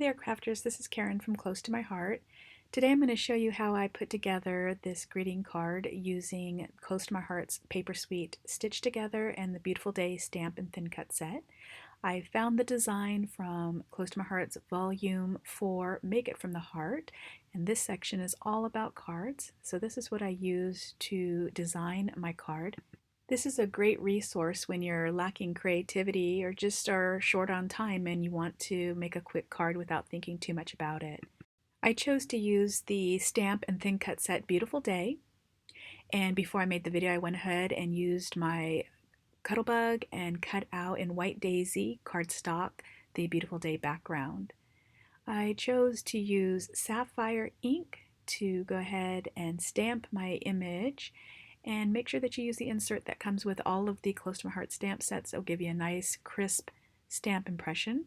there, crafters. This is Karen from Close to My Heart. Today I'm going to show you how I put together this greeting card using Close to My Heart's Paper Suite Stitch Together and the Beautiful Day stamp and thin cut set. I found the design from Close to My Heart's Volume 4 Make It From the Heart, and this section is all about cards. So this is what I use to design my card. This is a great resource when you're lacking creativity or just are short on time and you want to make a quick card without thinking too much about it. I chose to use the stamp and thin cut set Beautiful Day, and before I made the video I went ahead and used my Cuttlebug and cut out in White Daisy cardstock the Beautiful Day background. I chose to use Sapphire ink to go ahead and stamp my image, and make sure that you use the insert that comes with all of the Close to My Heart stamp sets. It'll give you a nice crisp stamp impression.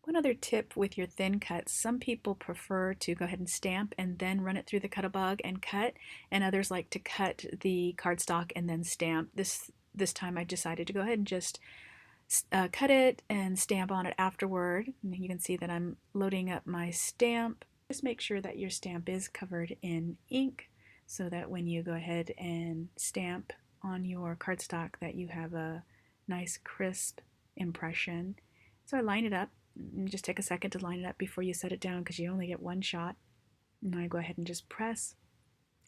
One other tip with your thin cuts, some people prefer to go ahead and stamp and then run it through the Cuttlebug and cut, and others like to cut the cardstock and then stamp. This time I decided to go ahead and just cut it and stamp on it afterward. And you can see that I'm loading up my stamp. Just make sure that your stamp is covered in ink, so that when you go ahead and stamp on your cardstock that you have a nice crisp impression. So I line it up, and just take a second to line it up before you set it down because you only get one shot. And I go ahead and just press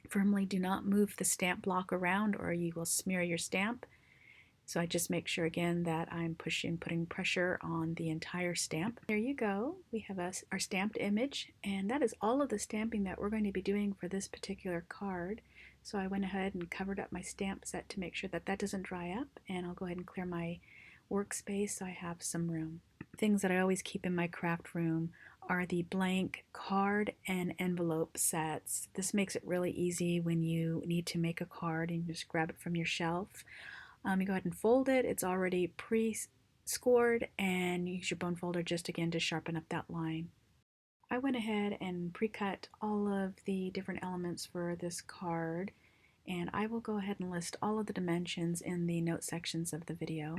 firmly. Do not move the stamp block around or you will smear your stamp. So I just make sure again that I'm putting pressure on the entire stamp. There you go. We have our stamped image, and that is all of the stamping that we're going to be doing for this particular card. So I went ahead and covered up my stamp set to make sure that that doesn't dry up, and I'll go ahead and clear my workspace so I have some room. Things that I always keep in my craft room are the blank card and envelope sets. This makes it really easy when you need to make a card and you just grab it from your shelf. You go ahead and fold it. It's already pre-scored, and use your bone folder just again to sharpen up that line. I went ahead and pre-cut all of the different elements for this card, and I will go ahead and list all of the dimensions in the note sections of the video.